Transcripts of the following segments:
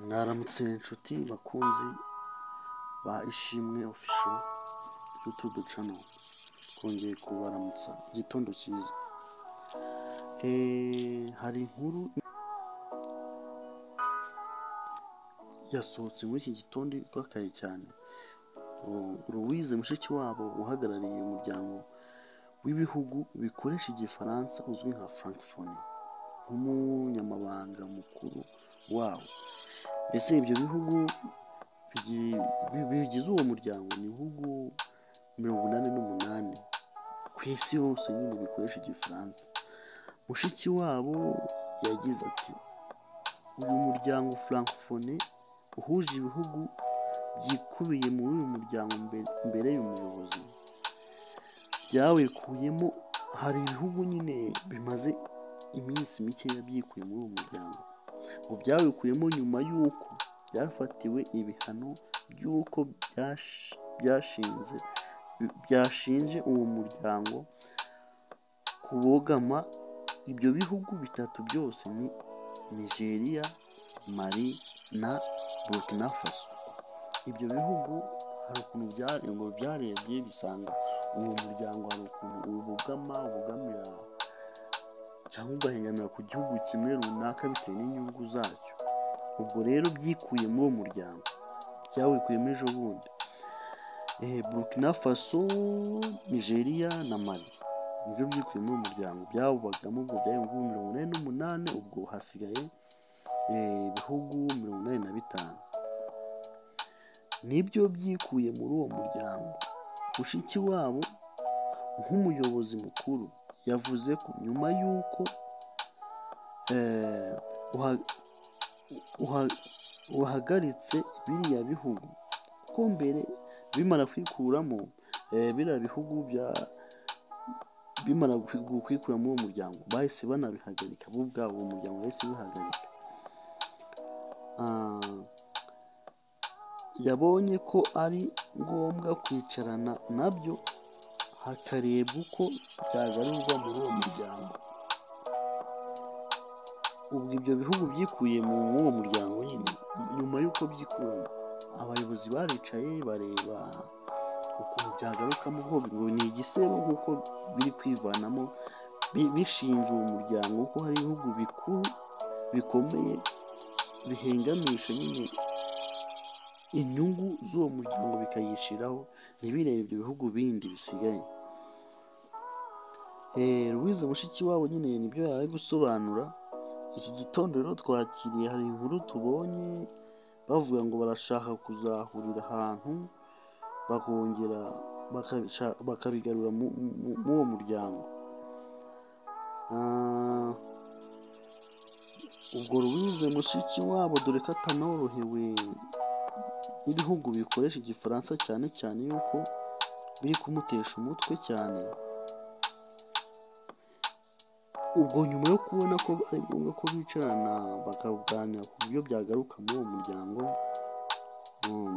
Mwaramutse inshuti bakunzi ba Ishimwe Official YouTube channel, twongeye kubaramutsa igitondo cyiza. Hari inkuru yasohotse muri iki gitondo ikakaye cyane. Louise Mushikiwabo uhagarariye umuryango w'ibihugu bikoresha igifaransa uzwi nka Francophonie nk'umunyamabanga mukuru wawo. Mbese ibyo bihugu bigize uwo muryango ni ibihugu 88 ku isi yose nyine bikoresha igifaransa. Mushikiwabo yagize ati, uyu muryango Francophonie uhuje ibihugu byikubiye muri uyu muryango mbere y'umuyobozi byawekuyemo. Hari ibihugu nyine bimaze iminsi mikeya byikuye muri uwo muryango, ubu byawekuyemo nyuma y'uko byafatiwe ibihano by'uko byashinje uwo muryango kubogama. Ibyo bihugu bitatu byose ni Nigeria, Mali na Burkina Faso. Ibyo bihugu hari ukuntu byarebye bisanga uwo muryango hari ukuntu ubugamira cyangwa ugahengamira ku gihugu kimwe runaka bitewe n'inyungu zacyo. Ubwo rero byikuye muri uwo muryango, byawikuyemo ejo bundi. Burkina Faso, Nigeria na Mali nibyo byikuye muri uwo muryango, byawubagamo. Ubwo byari ibihugu 48, ubwo hasigaye ibihugu 85 nibyo byikuye muri uwo muryango. Mushikiwabo nk'umuyobozi mukuru yavuze ko nyuma y'uko uhagaritse biriya bihugu ko mbere bimara kwikuramo biriya bihugu bimara kwikura muri uwo muryango bahise banabihagarika bo ubwabo. Uwo muryango wahise bihagarika. Yabonye ko ari ngombwa kwicarana nabyo hakarebwa uko byagarurwa muri uwo muryango. Ubwo ibyo bihugu byikuye muri uwo muryango nyine, nyuma y'uko byikuramo abayobozi baricaye bareba ukuntu byagarukamo. Ngo ni igisebo nk'uko biri kwivanamo bishinja uwo muryango ko hari ibihugu bikuru bikomeye bihengamisha nyine inyungu z'uwo muryango bikayishiraho, ntibirebe ibyo bihugu bindi bisigaye. Louise Mushikiwabo nyine nibyo yari gusobanura. Iki gitondo rero twakiriye, hari inkuru tubonye bavuga ngo barashaka kuzahurira ahantu bakongera bakabigarura mu uwo muryango. Ubwo Louise Mushikiwabo dore ko atanorohewe n'ibihugu bikoresha igifaransa cyane cyane yuko biri kumutesha umutwe cyane. Ubwo nyuma yo kubona ko ari ngombwa ko bicarana bakaganira ku buryo byagaruka muri uwo muryango,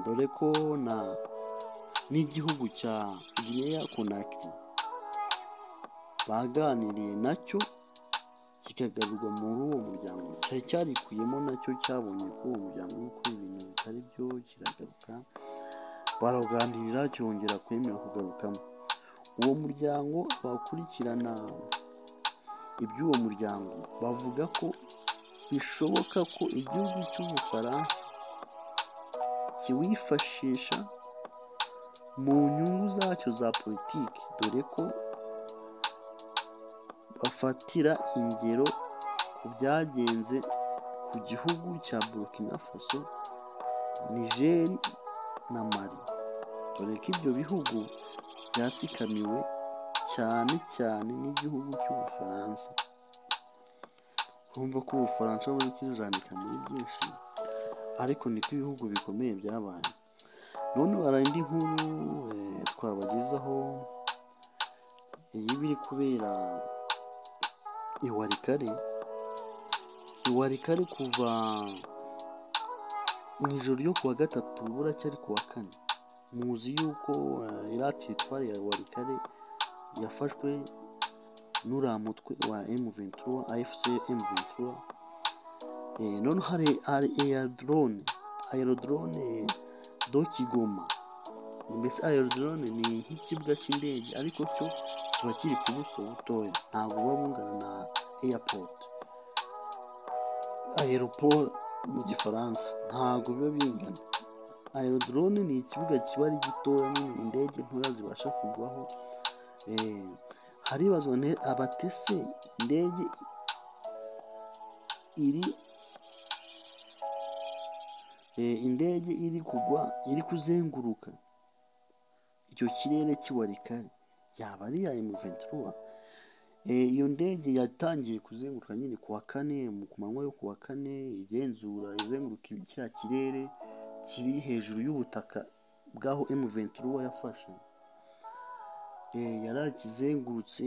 dore ko n'igihugu cya Guinea Conakry baganiriye nacyo kikagarurwa muri uwo muryango. Cyari cyarikuyemo nacyo cyabonye ko uwo muryango uri gukora ibintu bitari byo, kiragaruka baraganirira cyongera kwemera kugarukamo. Uwo muryango abakurikirana iby'uwo muryango bavuga ko bishoboka ko igihugu cy'Ubufaransa kiwifashisha mu nyungu zacyo za politiki, dore ko bafatira ingero ku byagenze ku gihugu cya Burkina Faso, Niger na Mali, dore ko ibyo bihugu byatsikamiwe cyane cyane n'igihugu cy'Ubufaransa. Urumva ko Ubufaransa buri kwijanika muri byinshi, ariko niko ibihugu bikomeye byabaye. None hari indi nkuru twabagezaho biri kubera i Walikale kuva mu ijoro ryo kuwa gatatu buracyari kuwa kane. Muzi yuko iriya teritwari ya Walikale yafashwe n'uriya mutwe wa M23, AFC M23, none hari aerodrome do Kigoma. Mbese aerodrome ni nk'ikibuga cy'indege ariko cyo kiba kiri ku buso butoya, ntabwo buba bungana na airport. Aeroport mu gifaransa ntabwo biba bingana. Aerodrome ni ikibuga kiba ari gitoya, nyine indege ntoya zibasha kugwaho. Haribazwa abatese indege iri kugwa, iri kuzenguruka icyo kirere cy'iwarikare, yaba ari iya M23. Iyo ndege yatangiye kuzenguruka nyine ku wa kane, ku manywa yo ku wa kane, izenguruka kiriya kirere kiri hejuru y'ubutaka bw'aho M23 yafashe. Yarakizengurutse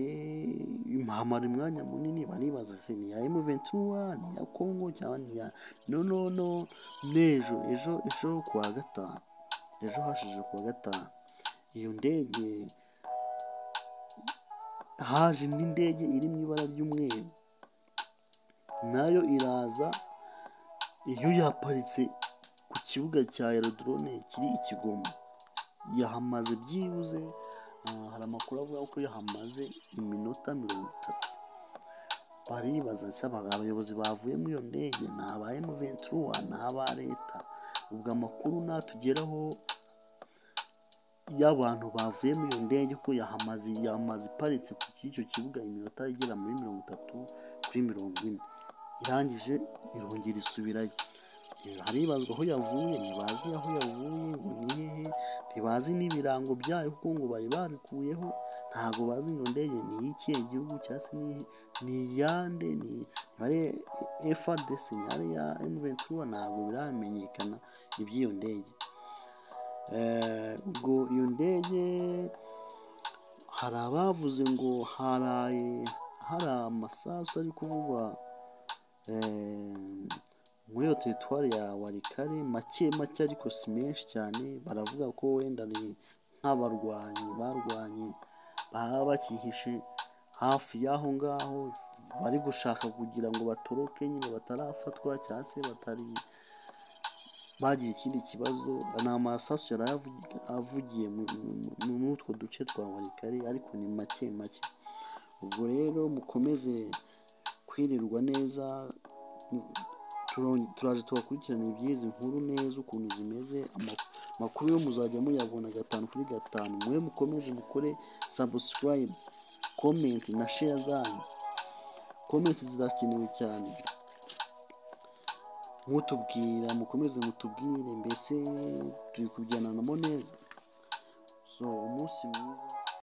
ihamara umwanya munini, baribaza se ni iya M23, ni iya Congo cyangwa ni iya no. Ejo ku wa gatanu, ejo hashije ku wa gatanu, iyo ndege haje indi ndege iri mu ibara ry'umweru, nayo iraza, iyo yaparitse ku kibuga cya aerodrome kiri i Kigoma. Yahamaze byibuze, hari amakuru avuga ko yahamaze iminota 30. Baribaza se abayobozi bavuye muri iyo ndege ni aba M23 ni aba leta? Ubwo amakuru natugeraho y'abantu bavuye muri iyo ndege ko yahamaze iparitse ku icyo kibuga iminota igera muri 30 kuri 40, irangije irongera isubirayo. Haribazwa aho yavuye, ntibazi aho yavuye ngo ni hehe, ntibazi n'ibirango byayo kuko ngo bari babikuyeho, ntabwo bazi iyo ndege ni ikihe gihugu cyangwa se ni iyande, ni ari FARDC, ari ya M23, ntabwo biramenyekana iby'iyo ndege. Ubwo iyo ndege hari abavuze ngo hari amasasu ari kuvugwa muri iyo teritwari ya Warikare, make ariko si menshi cyane. Baravuga ko wenda ni nk'abarwanyi barwanye baba bakihishe hafi y'aho ngaho, bari gushaka kugira ngo batoroke, nyine batarafatwa cyangwa se batari bagira ikindi kibazo. Ni amasasu yari avugiye muri utwo duce twa Warikare, ariko ni make. Ubwo rero mukomeze kwirirwa neza, turaje tubakurikirana iby'izi nkuru neza ukuntu zimeze. Amakuru yo muzajya muyabona 5 kuri 5. Mwe mukomeze mukore subscribe, comment na share zanyu. Comment zirakenewe cyane, mukomeze mutubwire mbese turi kujyanamo neza. Umunsi mwiza.